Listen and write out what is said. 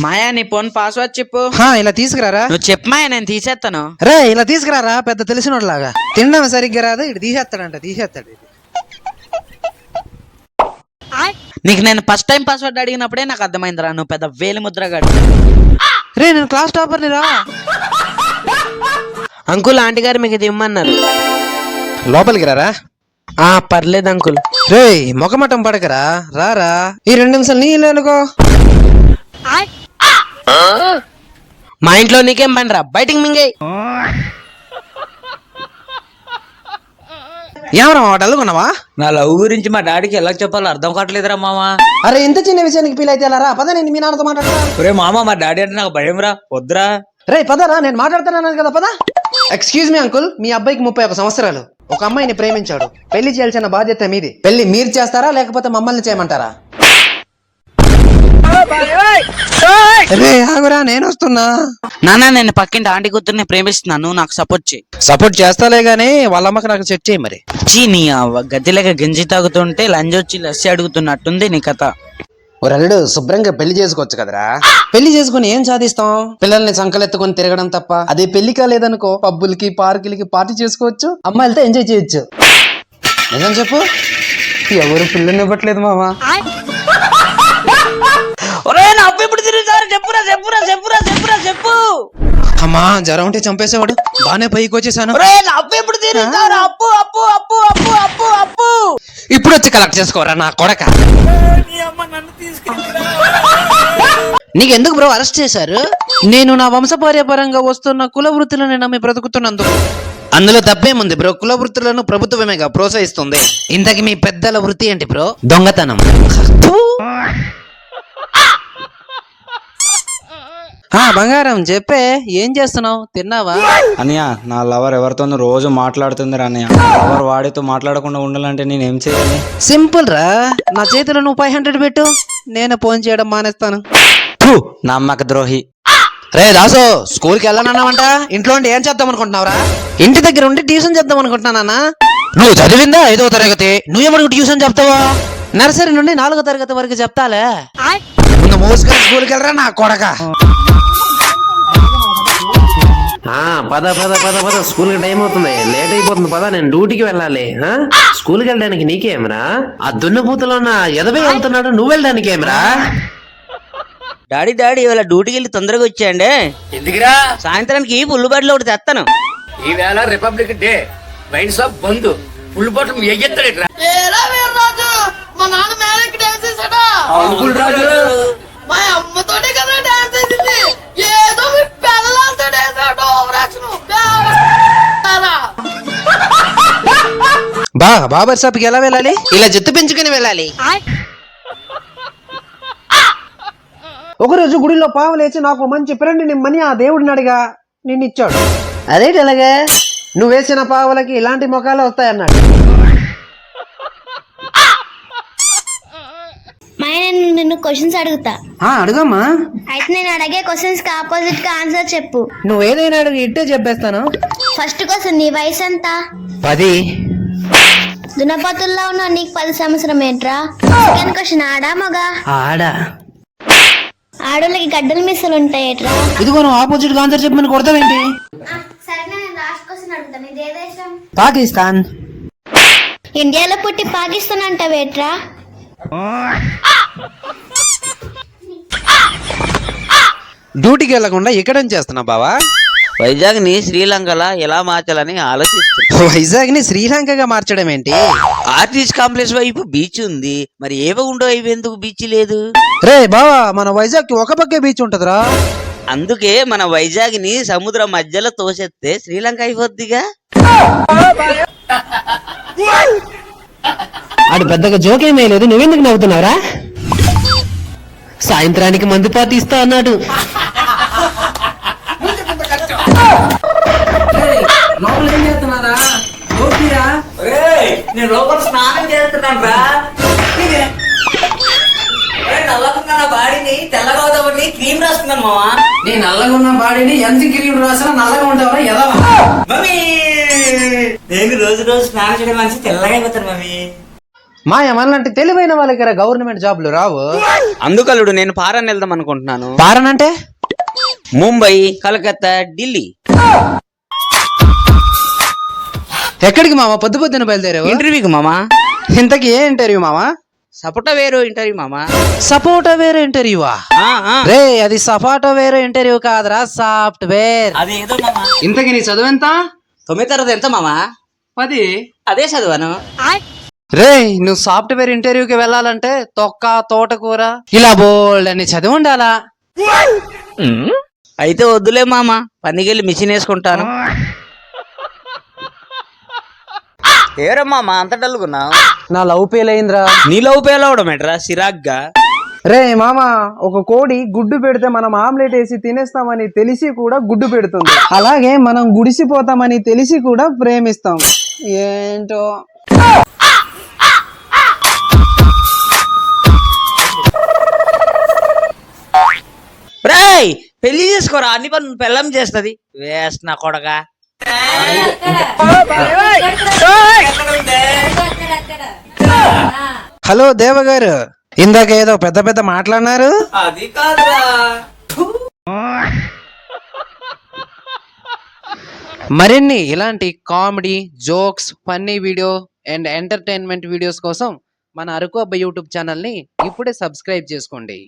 మాయా నీ phone password చెప్పు. ఇలా తీసుకురారా. నువ్వు చెప్పు మాయా, నేను తీసేస్తాను. రే ఇలా తీసుకురారా, పెద్ద తెలిసినోడ్లాగా. తినడం సరిగ్గా రాదు, ఇటు తీసేస్తాడు. నీకు నేను ఫస్ట్ టైం పాస్వర్డ్ అడిగినప్పుడే నాకు అర్థమైందిరా, నువ్వు పెద్ద వేలి ముద్రగాడు. రే నేను క్లాస్ టాపర్ని రా. అంకుల్ ఆంటీ గారు మీకు ఇది ఇమ్మన్నారు. లోపలికి రారా. పర్లేదు అంకుల్. రే మొఖమటం పడకరా, రారా. ఈ 2 నిమిషాలు నీళ్ళు అనుకో. మా ఇంట్లో నీకేం పనిరా, బయటికి మింగే. ఏమరా డల్లుకున్నావా? నా లవ్ గురించి మా డాడీకి ఎలా చెప్పాలో అర్థం కావట్లేదురా మామ. అరే ఇంత చిన్న విషయానికి ఫీల్ అయితే ఎలా రా. పద నేను మీ నాన్నతో మాట్లాడతా. ఒరే మామ, మా డాడీ అంటే నాకు భయం రా, వద్దురా. రే పదరా, నేను మాట్లాడుతున్నాను కదా, పద. ఎక్స్క్యూజ్ మీ అంకుల్, మీ అబ్బాయికి 31 సంవత్సరాలు. ఒక అమ్మాయిని ప్రేమించాడు. పెళ్లి చేయాల్సిన బాధ్యత మీది. పెళ్లి మీరు చేస్తారా లేకపోతే మమ్మల్ని చేయమంటారా? రే ఆగురా, నేను వస్తున్నా. నాన్న, నేను పక్కింటి ఆంటీ కూతుర్ని ప్రేమిస్తున్నాను, నువ్వు నాకు సపోర్ట్ చేయి. సపోర్ట్ చేస్తాలే గానీ వాళ్ళ అమ్మకి నాకు సెట్ చేయి మరి. నీ గదిలేక గంజి తాగుతుంటే లంజ్ వచ్చి లస్సి అడుగుతున్నట్టుంది నీ కథ. ఒరల్లుడు శుభ్రంగా పెళ్లి చేసుకోవచ్చు కదరా. పెళ్లి చేసుకుని ఏం సాధిస్తాం? పిల్లల్ని సంకలెత్తుకొని తిరగడం తప్ప. అదే పెళ్లి కాలేదనుకో, పబ్బులకి పార్కులకి పార్టీ చేసుకోవచ్చు, అమ్మాయిలతో ఎంజాయ్ చేయొచ్చు. నిజం చెప్పు, ఎవరు పిల్లల్ని ఇవ్వట్లేదు మామా. చెప్పు. అమ్మా జ్వరం ఉంటే చంపేసేవాడు, బానే పైకి వచ్చేసాను. ఇప్పుడు వచ్చి కలెక్ట్ చేసుకోరా నా కొడక. నీకెందుకు బ్రో అరెస్ట్ చేశారు? నేను నా వంశపార్యపరంగా వస్తున్న కుల వృత్తులను నమ్మి బ్రతుకుతున్నందుకు. అందులో తప్పేముంది బ్రో, కుల వృత్తులను ప్రభుత్వమేగా ప్రోత్సహిస్తుంది. ఇంతకి మీ పెద్దల వృత్తి ఏంటి బ్రో? దొంగతనం. బంగారం చెప్పే, ఏం చేస్తున్నావు? తిన్నావా? అన్నయ్య, నా లవర్ ఎవరితోనూ రోజు మాట్లాడుతుంది అన్నయ్య. లవర్ వాడితో మాట్లాడకుండా ఉండాలంటే నేనేం చేయాలి? సింపుల్ రా, నా చేతిలో నువ్వు 500 పెట్టు, నేను ఫోన్ చేయడం మానేస్తాను. నమ్మక ద్రోహి. రే దాసు, స్కూల్కి వెళ్ళనన్నావంట, ఇంట్లో ఉండి ఏం చేద్దాం అనుకుంటున్నావురా? ఇంటి దగ్గర ఉండి ట్యూషన్ చేద్దాం అనుకుంటున్నానా? నువ్వు చదివిందా 5వ తరగతి, నువ్వేమనుకు ట్యూషన్ చెప్తావా? నర్సరీ నుండి 4వ తరగతి వరకు చెప్తాలే. ముందు మోసుకొని స్కూల్కి వెళ్ళరా నా కొడక. పద పద పద పద, స్కూల్ కి టైం అవుతుంది, లేట్ అయిపోతుంది. పద, నేను డ్యూటీకి వెళ్ళాలి. స్కూల్కి వెళ్ళడానికి నీకేమరా? ఆ దున్నపూతలో నా ఎదవే వెళ్తున్నాడు, నువ్వు వెళ్ళడానికి ఏమరా? డాడీ ఇవాళ డ్యూటీకి వెళ్ళి తొందరగా వచ్చేయండి. ఎందుకురా? సాయంత్రానికి పుల్లు బాటిల్ ఒకటి తెస్తాను. ఈవేళ రిపబ్లిక్ డే, వైన్ షాప్ బంద్, పుల్లు బాటిల్ ఎయ్యెత్తలేట్రా. మా నాన్న మ్యారేజ్ డాన్స్ చేశాడా? అంకుల్ రాజు మా అమ్మతోనే కదా డాన్స్ చేసింది. ఏదో మీ పిల్లలతో డాన్స్ ఆడో బాబర్ షాప్కి ఎలా వెళ్ళాలి? ఇలా జుట్టు పెంచుకుని వెళ్ళాలి. ఒకరోజు గుడిలో పాము లేచి నాకు మంచి ఫ్రెండ్ నిమ్మని ఆ దేవుడిని అడిగా, నిన్నిచ్చాడు. అదేంటి అలాగే? నువ్వు వేసిన పావులకి ఇలాంటి ముఖాలు వస్తాయన్నాడు. నేను నిన్ను క్వశ్చన్స్ అడుగుతా. అడుగమ్మా. అయితే నేను అడిగే క్వశ్చన్స్ కి ఆపోజిట్ గా ఆన్సర్ చెప్పు. నువ్వు ఏదైనా అడుగు, ఇట్టే చెప్పేస్తాను. ఫస్ట్ క్వశ్చన్, నీ వయసు ఎంత? 10. దున్నపోతుల్లో ఉన్న నీకు 10 సంవత్సరం ఏంట్రా? సెకండ్ క్వశ్చన్, ఆడా మగా? ఆడా. ఆడోళ్ళకి గడ్డలు మిస్సలు ఉంటాయేట్రా? ఇదిగో నువ్వు ఆపోజిట్ గా ఆన్సర్ చెప్పమని కొడతావేంటి? సరే, నేను లాస్ట్ క్వశ్చన్ అడుగుతాను. ఇది ఏ దేశం? పాకిస్తాన్. ఇండియాలో పుట్టి పాకిస్తాన్ అంటావేట్రా? డ్యూటీకి వెళ్లకుండా ఇక్కడేం చేస్తున్నా బావా? వైజాగ్ ని శ్రీలంకలా ఎలా మార్చాలని ఆలోచిస్తున్నా. వైజాగ్ ని శ్రీలంకగా మార్చడం ఏంటి? ఆర్టిస్ట్ కాంప్లెక్స్ వైపు బీచ్ ఉంది, మరి ఏవగుండో ఇవి ఎందుకు బీచ్ లేదు? రే బావా, మన వైజాగ్ కి ఒక పక్కే బీచ్ ఉంటదిరా. అందుకే మన వైజాగ్ ని సముద్రం మధ్యలో తోసేస్తే శ్రీలంక అయిపోద్దిగా. ఆడు పెద్దగా జోకేమీ లేదు, నువ్వెందుకు నవ్వుతున్నావురా? సాయంత్రానికి మందు పార్టీ ఇస్తా అన్నాడు. నేను లోపల స్నానం చేస్తున్నాను రా. నల్లకున్న బాడీని తెల్లగా అవుతామని క్రీమ్ రాస్తున్నాను మావా. నీ నల్లగా ఉన్న బాడీని ఎంత క్రీమ్ రాసినా నల్లగా ఉంటావా? ఎలా మమ్మీ, నేను రోజు స్నానం చేయడం మనిషి తెల్లగా అయిపోతాను మమ్మీ. మా మనలాంటి తెలివైన వాళ్ళకి గవర్నమెంట్ జాబ్లు రావు. అందుకలుడు నేను పారాన్ వెళ్దాం అనుకుంటున్నాను. పారనంటే ముంబై, కలకత్తా, ఢిల్లీ. ఎక్కడికి మామ పొద్దు పొద్దున బయలుదేరావు? ఇంటర్వ్యూకి మామా. ఇంతకి ఏ ఇంటర్వ్యూ మామ? సపోటా వేరు ఇంటర్వ్యూ మామా. సపోటా వేరే ఇంటర్వ్యూవా? రే అది సపోటా వేరే ఇంటర్వ్యూ కాదురా, సాఫ్ట్వేర్. అదేదో మామా. ఇంతకి నీ చదువు ఎంత? 9వ తరగతి ఎంత మామా? 10. అదే చదివాను. రే నువ్వు సాఫ్ట్వేర్ ఇంటర్వ్యూకి వెళ్ళాలంటే తొక్క, తోటకూర ఇలా బోల్డ్ అని చదివి ఉండాలా. అయితే వద్దులే మామా, పనికెళ్ళి మిషన్ వేసుకుంటాను. ఏరా మామా అంత డల్గున్నావు? నా లవ్ ఫెయిల్ అయిందిరా. నీ లవ్ పేలవడం ఏంట్రా సిరాగ్గా? రే మామ, ఒక కోడి గుడ్డు పెడితే మనం ఆమ్లెట్ వేసి తినేస్తామని తెలిసి కూడా గుడ్డు పెడుతుంది. అలాగే మనం గుడిసిపోతామని తెలిసి కూడా ప్రేమిస్తాం. ఏంటో. రేయ్ పెళ్లి చేసుకోరా, అన్ని పనులు పెళ్ళం చేస్తది. వేస్ట్ నా కొడగా. హలో దేవగారు, ఇందాక ఏదో పెద్ద పెద్ద మాట్లాడినారు. అది కాదురా. మరిన్ని ఇలాంటి comedy, jokes, funny video and entertainment videos కోసం మన అరకు అబ్బాయి యూట్యూబ్ ఛానల్ని ఇప్పుడే సబ్స్క్రైబ్ చేసుకోండి.